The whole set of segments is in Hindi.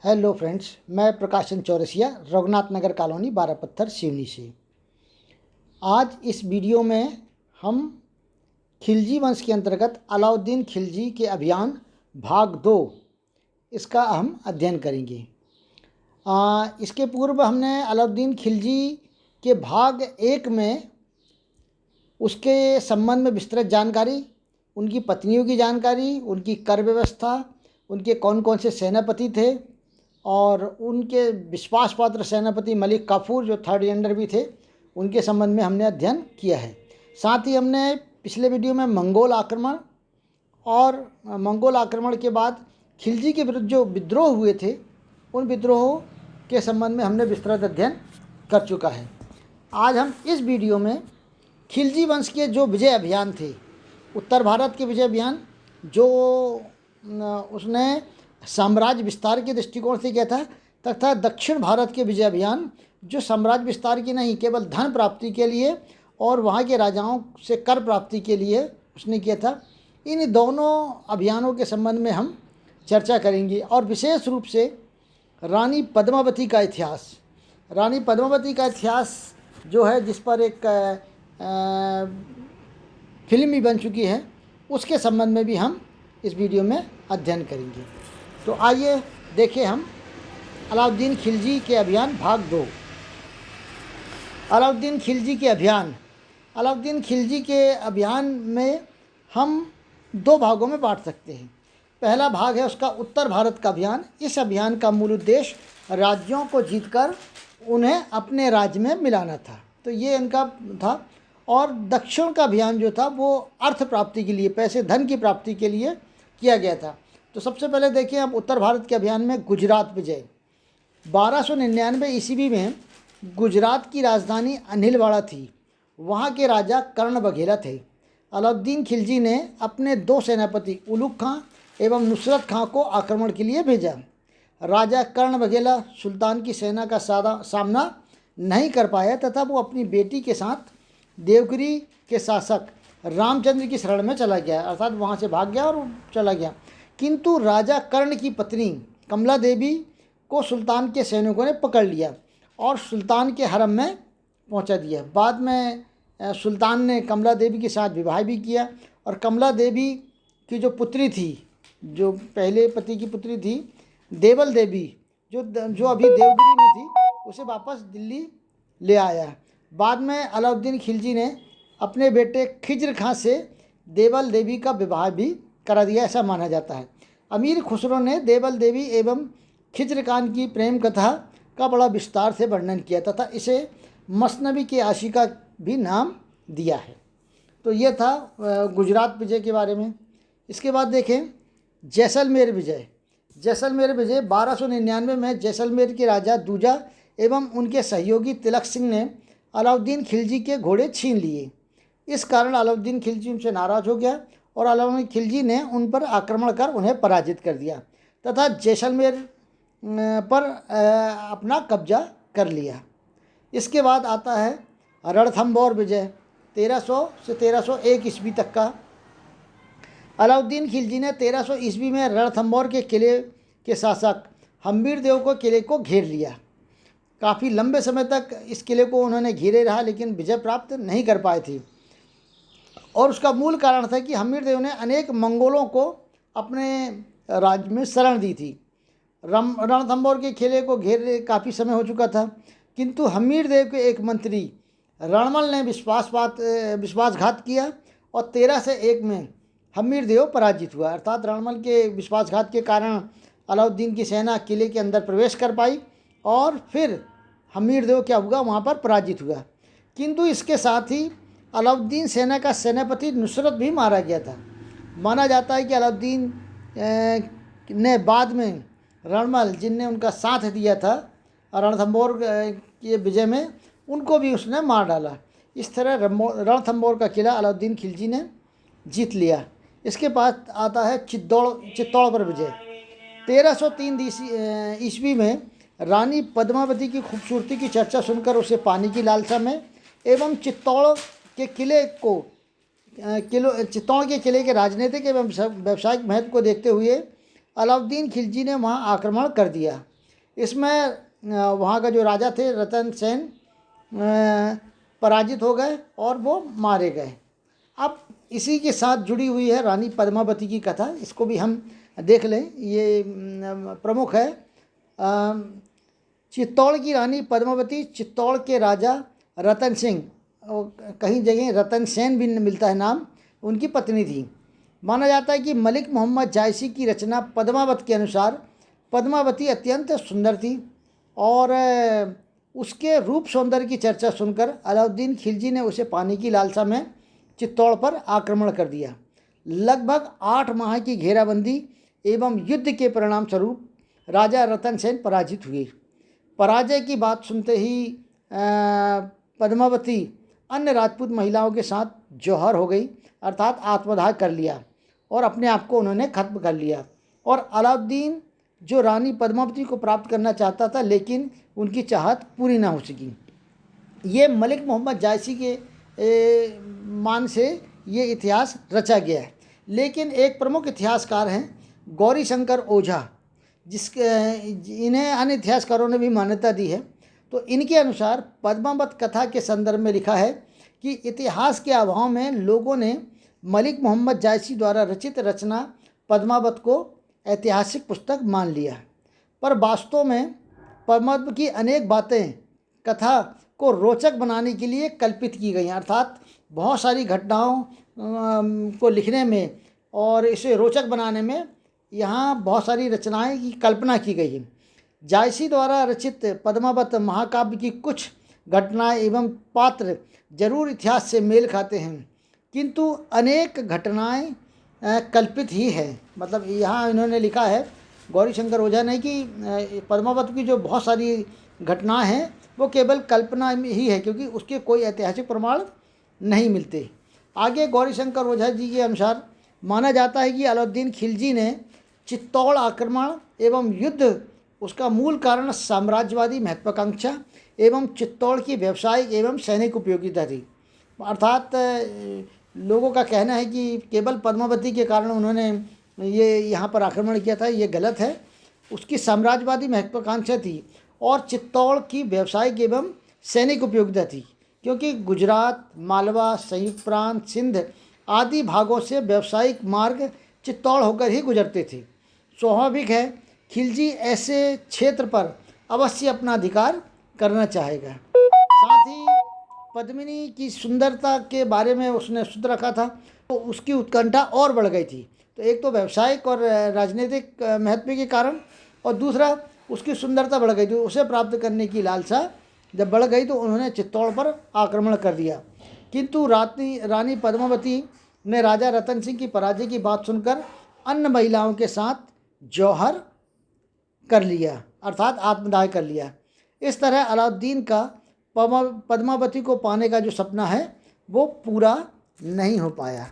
हेलो फ्रेंड्स, मैं प्रकाशन चौरसिया, रघुनाथ नगर कॉलोनी, 12 पत्थर, सिवनी से। आज इस वीडियो में हम खिलजी वंश के अंतर्गत अलाउद्दीन खिलजी के अभियान भाग 2 इसका हम अध्ययन करेंगे। इसके पूर्व हमने अलाउद्दीन खिलजी के भाग 1 में उसके संबंध में विस्तृत जानकारी, उनकी पत्नियों की जानकारी, उनकी कर व्यवस्था, उनके कौन कौन से सेनापति थे और उनके विश्वास पात्र सेनापति मलिक काफूर जो थर्ड जेंडर भी थे, उनके संबंध में हमने अध्ययन किया है। साथ ही हमने पिछले वीडियो में मंगोल आक्रमण और मंगोल आक्रमण के बाद खिलजी के विरुद्ध जो विद्रोह हुए थे, उन विद्रोहों के संबंध में हमने विस्तृत अध्ययन कर चुका है। आज हम इस वीडियो में खिलजी वंश के जो विजय अभियान थे, उत्तर भारत के विजय अभियान जो उसने साम्राज्य विस्तार के दृष्टिकोण से किया था, तथा दक्षिण भारत के विजय अभियान जो साम्राज्य विस्तार की नहीं, केवल धन प्राप्ति के लिए और वहाँ के राजाओं से कर प्राप्ति के लिए उसने किया था। इन दोनों अभियानों के संबंध में हम चर्चा करेंगे और विशेष रूप से रानी पद्मावती का इतिहास। रानी पद्मावती का इतिहास जो है, जिस पर एक फिल्म भी बन चुकी है, उसके संबंध में भी हम इस वीडियो में अध्ययन करेंगे। तो आइए देखें हम अलाउद्दीन खिलजी के अभियान भाग 2। अलाउद्दीन खिलजी के अभियान। अलाउद्दीन खिलजी के अभियान में हम 2 भागों में बांट सकते हैं। पहला भाग है उसका उत्तर भारत का अभियान। इस अभियान का मूल उद्देश्य राज्यों को जीतकर उन्हें अपने राज्य में मिलाना था, तो ये इनका था। और दक्षिण का अभियान जो था वो अर्थ प्राप्ति के लिए, पैसे धन की प्राप्ति के लिए किया गया था। तो सबसे पहले देखिए हम उत्तर भारत के अभियान में गुजरात विजय। 1299 ईस्वी में गुजरात की राजधानी अनिलवाड़ा थी। वहाँ के राजा कर्ण बघेला थे। अलाउद्दीन खिलजी ने अपने 2 सेनापति उलुग खां एवं नुसरत खां को आक्रमण के लिए भेजा। राजा कर्ण बघेला सुल्तान की सेना का सामना नहीं कर पाया तथा वो अपनी बेटी के साथ देवगिरी के शासक रामचंद्र की शरण में चला गया, अर्थात वहाँ से भाग गया और चला गया। किंतु राजा कर्ण की पत्नी कमला देवी को सुल्तान के सैनिकों ने पकड़ लिया और सुल्तान के हरम में पहुंचा दिया। बाद में सुल्तान ने कमला देवी के साथ विवाह भी किया और कमला देवी की जो पुत्री थी, जो पहले पति की पुत्री थी, देवल देवी, जो अभी देवगिरी में थी, उसे वापस दिल्ली ले आया। बाद में अलाउद्दीन खिलजी ने अपने बेटे खिज्र खां से देवल देवी का विवाह भी करा दिया, ऐसा माना जाता है। अमीर खुसरो ने देवल देवी एवं खिज्र खान की प्रेम कथा का बड़ा विस्तार से वर्णन किया तथा इसे मसनवी की आशिका भी नाम दिया है। तो ये था गुजरात विजय के बारे में। इसके बाद देखें जैसलमेर विजय। जैसलमेर विजय 1299 में जैसलमेर के राजा दूजा एवं उनके सहयोगी तिलक सिंह ने अलाउद्दीन खिलजी के घोड़े छीन लिए। इस कारण अलाउद्दीन खिलजी उनसे नाराज हो गया और अलाउद्दीन खिलजी ने उन पर आक्रमण कर उन्हें पराजित कर दिया तथा जैसलमेर पर अपना कब्जा कर लिया। इसके बाद आता है रणथंभौर विजय, 1300 से 1301 ईस्वी तक का। अलाउद्दीन खिलजी ने 1300 ईस्वी में रणथंभौर के किले के शासक हम्मीरदेव को किले को घेर लिया। काफ़ी लंबे समय तक इस किले को उन्होंने घेरे रहा, लेकिन विजय प्राप्त नहीं कर पाए थे। और उसका मूल कारण था कि हम्मीरदेव ने अनेक मंगोलों को अपने राज्य में शरण दी थी। रणथंभौर के किले को घेरे काफ़ी समय हो चुका था, किंतु हम्मीरदेव के एक मंत्री रणमल ने विश्वासघात किया और 13 से 1 में हम्मीरदेव पराजित हुआ। अर्थात रणमल के विश्वासघात के कारण अलाउद्दीन की सेना किले के अंदर प्रवेश कर पाई और फिर हम्मीरदेव क्या हुआ, वहाँ पर पराजित हुआ। किंतु इसके साथ ही अलाउद्दीन सेना का सेनापति नुसरत भी मारा गया था। माना जाता है कि अलाउद्दीन ने बाद में रणमल, जिनने उनका साथ दिया था रणथंभौर के विजय में, उनको भी उसने मार डाला। इस तरह रणथंभौर का किला अलाउद्दीन खिलजी ने जीत लिया। इसके बाद आता है चित्तौड़ पर विजय। 1303 ईस्वी में रानी पद्मावती की खूबसूरती की चर्चा सुनकर उसे पाने की लालसा में एवं चित्तौड़ के किले के राजनीतिक एवं व्यावसायिक महत्व को देखते हुए अलाउद्दीन खिलजी ने वहां आक्रमण कर दिया इसमें वहाँ का जो राजा थे रतन सेन पराजित हो गए और वो मारे गए। अब इसी के साथ जुड़ी हुई है रानी पद्मावती की कथा, इसको भी हम देख लें। ये प्रमुख है। चित्तौड़ की रानी पद्मावती चित्तौड़ के राजा रतन सिंह, कहीं जगह रतन सेन भी मिलता है नाम, उनकी पत्नी थी। माना जाता है कि मलिक मोहम्मद जायसी की रचना पद्मावत के अनुसार पद्मावती अत्यंत सुंदर थी और उसके रूप सौंदर्य की चर्चा सुनकर अलाउद्दीन खिलजी ने उसे पाने की लालसा में चित्तौड़ पर आक्रमण कर दिया। लगभग 8 माह की घेराबंदी एवं युद्ध के परिणाम स्वरूप राजा रतन सेन पराजित हुए। पराजय की बात सुनते ही पद्मावती अन्य राजपूत महिलाओं के साथ जौहर हो गई, अर्थात आत्मदाह कर लिया और अपने आप को उन्होंने खत्म कर लिया। और अलाउद्दीन जो रानी पद्मावती को प्राप्त करना चाहता था, लेकिन उनकी चाहत पूरी ना हो सकी। ये मलिक मोहम्मद जायसी के मान से ये इतिहास रचा गया है। लेकिन एक प्रमुख इतिहासकार हैं गौरीशंकर ओझा, जिसके इन्हें अन्य इतिहासकारों ने भी मान्यता दी है। तो इनके अनुसार पद्मावत कथा के संदर्भ में लिखा है कि इतिहास के अभाव में लोगों ने मलिक मोहम्मद जायसी द्वारा रचित रचना पद्मावत को ऐतिहासिक पुस्तक मान लिया, पर वास्तव में पद्मावत की अनेक बातें कथा को रोचक बनाने के लिए कल्पित की गई हैं। अर्थात बहुत सारी घटनाओं को लिखने में और इसे रोचक बनाने में यहाँ बहुत सारी रचनाएं की कल्पना की गई है। जायसी द्वारा रचित पद्मावत महाकाव्य की कुछ घटनाएं एवं पात्र जरूर इतिहास से मेल खाते हैं, किंतु अनेक घटनाएं कल्पित ही है। मतलब यहाँ इन्होंने लिखा है गौरीशंकर ओझा ने कि पद्मावत की जो बहुत सारी घटनाएं हैं वो केवल कल्पना ही है, क्योंकि उसके कोई ऐतिहासिक प्रमाण नहीं मिलते। आगे गौरीशंकर ओझा जी के अनुसार माना जाता है कि अलाउद्दीन खिलजी ने चित्तौड़ आक्रमण एवं युद्ध उसका मूल कारण साम्राज्यवादी महत्वाकांक्षा एवं चित्तौड़ की व्यावसायिक एवं सैनिक उपयोगिता थी। अर्थात लोगों का कहना है कि केवल पद्मावती के कारण उन्होंने ये यहाँ पर आक्रमण किया था, ये गलत है। उसकी साम्राज्यवादी महत्वाकांक्षा थी और चित्तौड़ की व्यावसायिक एवं सैनिक उपयोगिता थी, क्योंकि गुजरात, मालवा, संयुक्त प्रांत, सिंध आदि भागों से व्यावसायिक मार्ग चित्तौड़ होकर ही गुजरते थे। स्वाभाविक है खिलजी ऐसे क्षेत्र पर अवश्य अपना अधिकार करना चाहेगा। साथ ही पद्मिनी की सुंदरता के बारे में उसने सुन रखा था, तो उसकी उत्कंठा और बढ़ गई थी। तो एक तो व्यावसायिक और राजनीतिक महत्व के कारण, और दूसरा उसकी सुंदरता बढ़ गई थी। उसे प्राप्त करने की लालसा जब बढ़ गई तो उन्होंने चित्तौड़ पर आक्रमण कर दिया। किंतु रानी पद्मावती ने राजा रतन सिंह की पराजय की बात सुनकर अन्य महिलाओं के साथ जौहर कर लिया, अर्थात आत्मदाह कर लिया। इस तरह अलाउद्दीन का पद्मावती को पाने का जो सपना है वो पूरा नहीं हो पाया।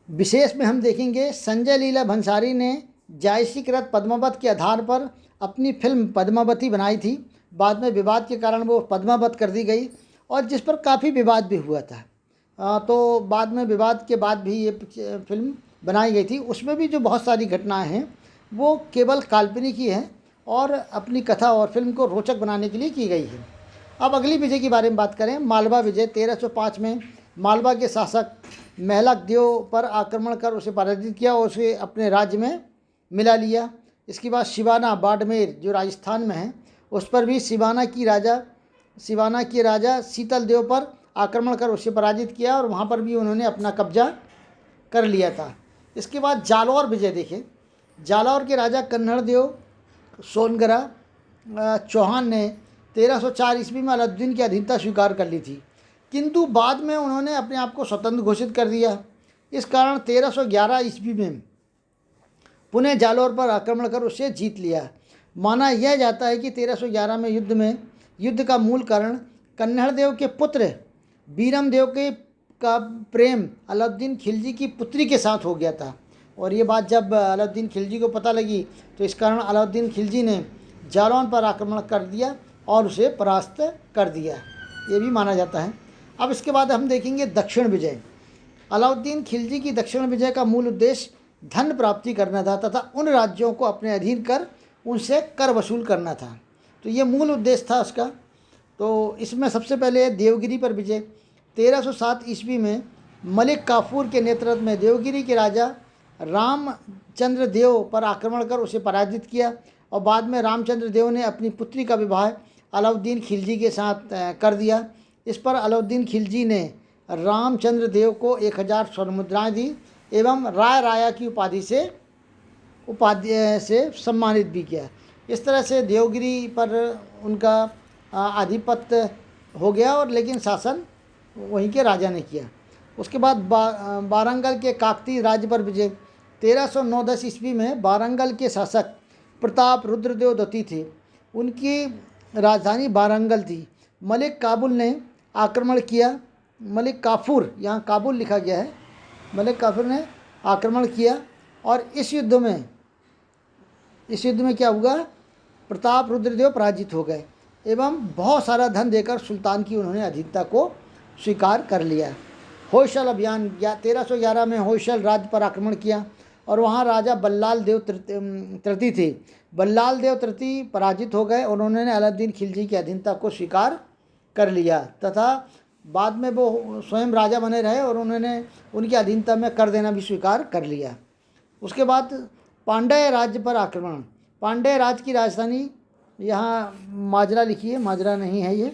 विशेष में हम देखेंगे संजय लीला भंसाली ने जायसी कृत पद्मावत के आधार पर अपनी फिल्म पद्मावती बनाई थी। बाद में विवाद के कारण वो पद्मावत कर दी गई और जिस पर काफ़ी विवाद भी हुआ था। तो बाद में विवाद के बाद भी ये फिल्म बनाई गई थी। उसमें भी जो बहुत सारी घटनाएं हैं वो केवल काल्पनिक ही हैं और अपनी कथा और फिल्म को रोचक बनाने के लिए की गई है। अब अगली विजय के बारे में बात करें। मालवा विजय 1305 में मालवा के शासक महलक देव पर आक्रमण कर उसे पराजित किया और उसे अपने राज्य में मिला लिया। इसके बाद सिवाना बाड़मेर जो राजस्थान में है उस पर भी सिवाना की राजा शीतल देव पर आक्रमण कर उसे पराजित किया और वहाँ पर भी उन्होंने अपना कब्जा कर लिया था। इसके बाद जालौर विजय देखें। जालौर के राजा कन्नड़ देव सोनगरा चौहान ने 1304 ईस्वी में अलाउद्दीन की अधीनता स्वीकार कर ली थी, किंतु बाद में उन्होंने अपने आप को स्वतंत्र घोषित कर दिया। इस कारण 1311 ईस्वी में पुनः जालौर पर आक्रमण कर उसे जीत लिया। माना यह जाता है कि 1311 में युद्ध का मूल कारण कन्नड़ देव के पुत्र बीरम देव का प्रेम अलाउद्दीन खिलजी की पुत्री के साथ हो गया था। और ये बात जब अलाउद्दीन खिलजी को पता लगी तो इस कारण अलाउद्दीन खिलजी ने जालौन पर आक्रमण कर दिया और उसे परास्त कर दिया, ये भी माना जाता है। अब इसके बाद हम देखेंगे दक्षिण विजय। अलाउद्दीन खिलजी की दक्षिण विजय का मूल उद्देश्य धन प्राप्ति करना था तथा उन राज्यों को अपने अधीन कर उनसे कर वसूल करना था। तो ये मूल उद्देश्य था उसका। तो इसमें सबसे पहले देवगिरी पर विजय। 1307 ईस्वी में मलिक काफूर के नेतृत्व में देवगिरी के राजा रामचंद्र देव पर आक्रमण कर उसे पराजित किया, और बाद में रामचंद्र देव ने अपनी पुत्री का विवाह अलाउद्दीन खिलजी के साथ कर दिया। इस पर अलाउद्दीन खिलजी ने रामचंद्र देव को 1000 स्वर्ण मुद्राएँ दी एवं राय राया की उपाधि से सम्मानित भी किया। इस तरह से देवगिरी पर उनका आधिपत्य हो गया, और लेकिन शासन वहीं के राजा ने किया। उसके बाद वारंगल के काकतीय राज्य पर विजय। 1309-10 ईस्वी में वारंगल के शासक प्रताप रुद्रदेव द्वितीय थे। उनकी राजधानी वारंगल थी। मलिक काफूर ने आक्रमण किया। मलिक काफूर, यहाँ काबुल लिखा गया है। मलिक काफूर ने आक्रमण किया, और इस युद्ध में क्या हुआ, प्रताप रुद्रदेव पराजित हो गए एवं बहुत सारा धन देकर सुल्तान की उन्होंने अधीनता को स्वीकार कर लिया। होयसल अभियान 1311 में होयसल राज्य पर आक्रमण किया, और वहाँ राजा बल्लाल देव तृतीय थे। बल्लाल देव तृतीय पराजित हो गए, और उन्होंने अलाउद्दीन खिलजी की अधीनता को स्वीकार कर लिया, तथा बाद में वो स्वयं राजा बने रहे, और उन्होंने उनकी अधीनता में कर देना भी स्वीकार कर लिया। उसके बाद पांड्य राज्य पर आक्रमण। पांड्य राज्य की राजधानी, यहाँ माजरा लिखी है, माजरा नहीं है ये।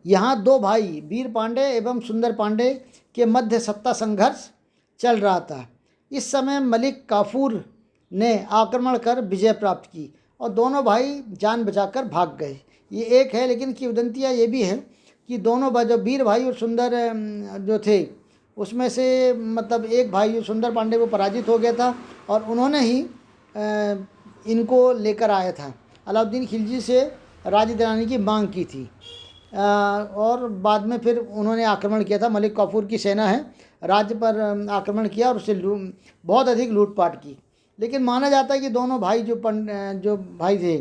यहाँ दो भाई वीर पांडे एवं सुंदर पांडे के मध्य सत्ता संघर्ष चल रहा था। इस समय मलिक काफूर ने आक्रमण कर विजय प्राप्त की, और दोनों भाई जान बचाकर भाग गए। ये एक है, लेकिन किंवदंतियाँ ये भी है कि दोनों जो वीर भाई और सुंदर जो थे, उसमें से मतलब एक भाई जो सुंदर पांडे वो पराजित हो गया था, और उन्होंने ही इनको लेकर आया था। अलाउद्दीन खिलजी से राज्य दिलाने की मांग की थी, और बाद में फिर उन्होंने आक्रमण किया था। मलिक काफूर की सेना है, राज्य पर आक्रमण किया और उससे बहुत अधिक लूटपाट की। लेकिन माना जाता है कि दोनों भाई जो भाई थे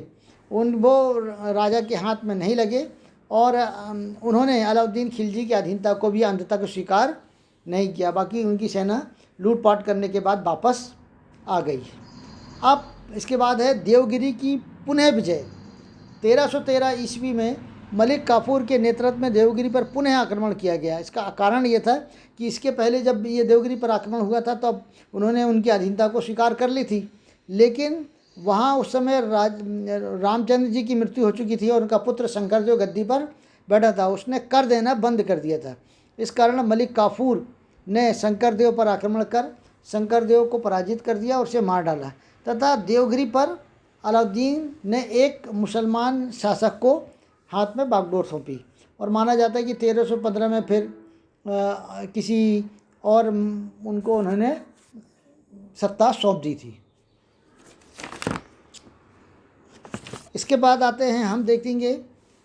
वो राजा के हाथ में नहीं लगे, और उन्होंने अलाउद्दीन खिलजी की अधीनता को भी अंत तक स्वीकार नहीं किया। बाकी उनकी सेना लूटपाट करने के बाद वापस आ गई। अब इसके बाद है देवगिरी की पुनः विजय। 1313 ईस्वी में मलिक काफूर के नेतृत्व में देवगिरी पर पुनः आक्रमण किया गया। इसका कारण ये था कि इसके पहले जब ये देवगिरी पर आक्रमण हुआ था तब उन्होंने उनकी अधीनता को स्वीकार कर ली थी, लेकिन वहाँ उस समय रामचंद्र जी की मृत्यु हो चुकी थी, और उनका पुत्र शंकर जो गद्दी पर बैठा था उसने कर देना बंद कर दिया था। इस कारण मलिक काफूर ने शंकर देव पर आक्रमण कर शंकर देव को पराजित कर दिया और उसे मार डाला, तथा देवगिरी पर अलाउद्दीन ने एक मुसलमान शासक को हाथ में बागडोर सौंपी, और माना जाता है कि 1315 में फिर किसी और उनको उन्होंने सत्ता सौंप दी थी। इसके बाद आते हैं, हम देखेंगे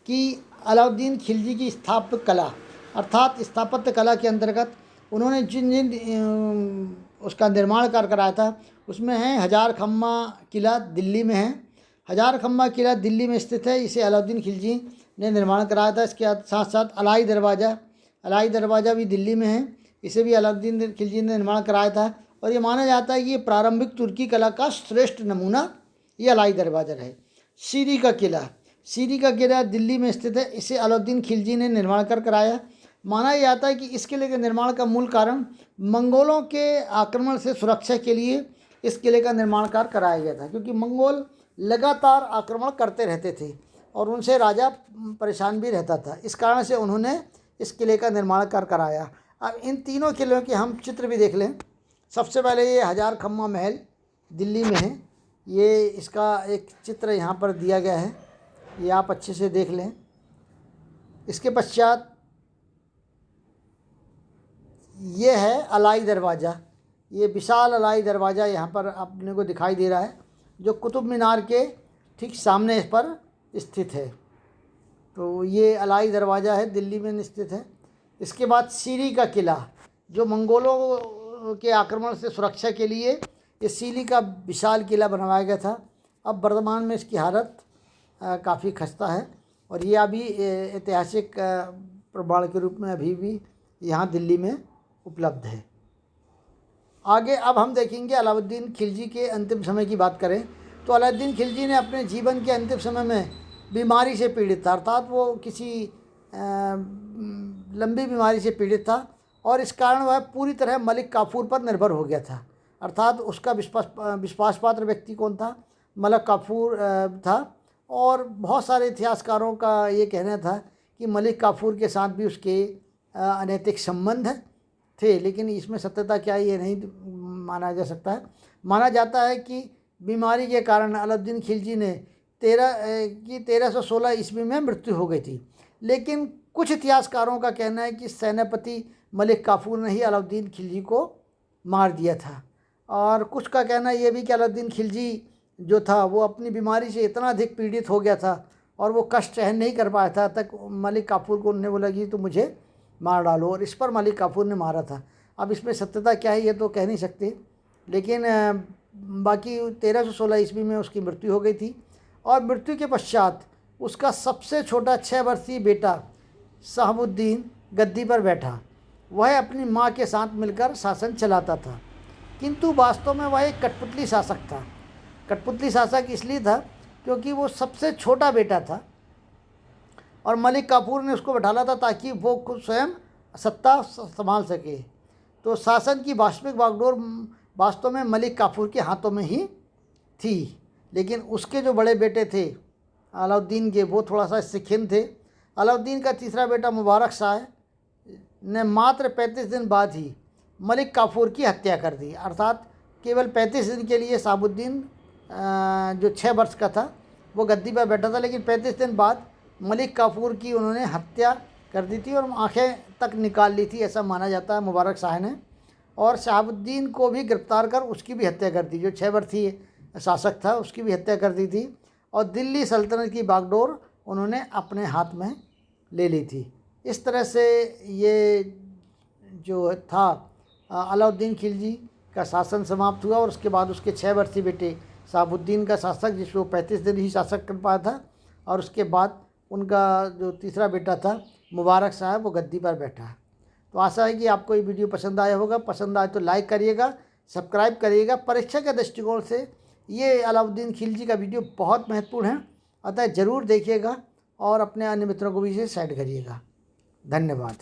कि अलाउद्दीन खिलजी की स्थापत्य कला अर्थात स्थापत्य कला के अंतर्गत उन्होंने जिन उसका निर्माण कार्य कराया था उसमें है हजार खम्मा किला दिल्ली में है। हजार खम्मा किला दिल्ली में स्थित है, इसे अलाउद्दीन खिलजी ने निर्माण कराया था। इसके साथ साथ अलाई दरवाज़ा भी दिल्ली में है, इसे भी अलाउद्दीन खिलजी ने निर्माण कराया था, और ये माना जाता है कि ये प्रारंभिक तुर्की कला का श्रेष्ठ नमूना ये अलाई दरवाज़ा है। सीरी का किला दिल्ली में स्थित है, इसे अलाउद्दीन खिलजी ने निर्माण कर कराया। माना जाता है कि इस किले के निर्माण का मूल कारण मंगोलों के आक्रमण से सुरक्षा के लिए इस किले का निर्माण कार्य कराया गया था, क्योंकि मंगोल लगातार आक्रमण करते रहते थे और उनसे राजा परेशान भी रहता था। इस कारण से उन्होंने इस किले का निर्माण कार्य कराया। अब इन तीनों किलों के हम चित्र भी देख लें। सबसे पहले ये हजार खम्मा महल दिल्ली में है, ये इसका एक चित्र यहाँ पर दिया गया है, ये आप अच्छे से देख लें। इसके पश्चात ये है अलाई दरवाज़ा, ये विशाल अलाई दरवाज़ा यहाँ पर अपने को दिखाई दे रहा है, जो कुतुब मीनार के ठीक सामने इस पर स्थित है। तो ये अलाई दरवाज़ा है, दिल्ली में स्थित है। इसके बाद सीरी का किला, जो मंगोलों के आक्रमण से सुरक्षा के लिए ये सीरी का विशाल किला बनवाया गया था। अब वर्तमान में इसकी हालत काफ़ी खस्ता है, और ये अभी ऐतिहासिक प्रमाण के रूप में अभी भी यहाँ दिल्ली में उपलब्ध है। आगे अब हम देखेंगे अलाउद्दीन खिलजी के अंतिम समय की बात करें तो अलाउद्दीन खिलजी ने अपने जीवन के अंतिम समय में बीमारी से पीड़ित था, अर्थात वो किसी लंबी बीमारी से पीड़ित था और इस कारण वह पूरी तरह मलिक काफूर पर निर्भर हो गया था। अर्थात उसका विश्वास पात्र व्यक्ति कौन था? मलिक काफूर था। और बहुत सारे इतिहासकारों का ये कहना था कि मलिक काफूर के साथ भी उसके अनैतिक संबंध थे, लेकिन इसमें सत्यता क्या है ये नहीं माना जा सकता है। माना जाता है कि बीमारी के कारण अलाउद्दीन खिलजी ने 1316 ईस्वी में मृत्यु हो गई थी, लेकिन कुछ इतिहासकारों का कहना है कि सेनापति मलिक काफूर ने ही अलाउद्दीन खिलजी को मार दिया था। और कुछ का कहना ये भी कि अलाउद्दीन खिलजी जो था वो अपनी बीमारी से इतना अधिक पीड़ित हो गया था और वो कष्ट सहन नहीं कर पाया था, तक मलिक काफूर को उन्होंने बोला कि तो मुझे मार डालो, और इस पर मलिक काफूर ने मारा था। अब इसमें सत्यता क्या है ये तो कह नहीं सकते, लेकिन बाकी 1316 ईस्वी में उसकी मृत्यु हो गई थी। और मृत्यु के पश्चात उसका सबसे छोटा 6 वर्षीय बेटा शहाबुद्दीन गद्दी पर बैठा। वह अपनी माँ के साथ मिलकर शासन चलाता था, किंतु वास्तव में वह एक कठपुतली शासक था। कठपुतली शासक इसलिए था क्योंकि वो सबसे छोटा बेटा था और मलिक काफूर ने उसको बैठाला था ताकि वो खुद स्वयं सत्ता संभाल सके। तो शासन की वास्तविक बागडोर वास्तव में मलिक काफूर के हाथों में ही थी, लेकिन उसके जो बड़े बेटे थे अलाउद्दीन के, वो थोड़ा सा सिखिन थे। अलाउद्दीन का तीसरा बेटा मुबारक शाह ने मात्र 35 दिन बाद ही मलिक काफूर की हत्या कर दी। अर्थात केवल 35 दिन के लिए शहाबुद्दीन जो 6 वर्ष का था वो गद्दी पर बैठा था, लेकिन 35 दिन बाद मलिक काफूर की उन्होंने हत्या कर दी थी और आंखें तक निकाल ली थी, ऐसा माना जाता है मुबारक शाह ने। और शहाबुद्दीन को भी गिरफ्तार कर उसकी भी हत्या कर दी, जो 6 वर्षीय शासक था उसकी भी हत्या कर दी थी, और दिल्ली सल्तनत की बागडोर उन्होंने अपने हाथ में ले ली थी। इस तरह से ये जो था अलाउद्दीन खिलजी का शासन समाप्त हुआ, और उसके बाद उसके 6 वर्षीय बेटे शहाबुद्दीन का शासक, जिसको 35 दिन ही शासक कर पाया था, और उसके बाद उनका जो तीसरा बेटा था मुबारक शाह वो गद्दी पर बैठा। तो आशा है कि आपको ये वीडियो पसंद आया होगा। पसंद आए तो लाइक करिएगा, सब्सक्राइब करिएगा। परीक्षा के दृष्टिकोण से ये अलाउद्दीन खिलजी का वीडियो बहुत महत्वपूर्ण है, अतः ज़रूर देखिएगा और अपने अन्य मित्रों को भी इसे शेयर करिएगा। धन्यवाद।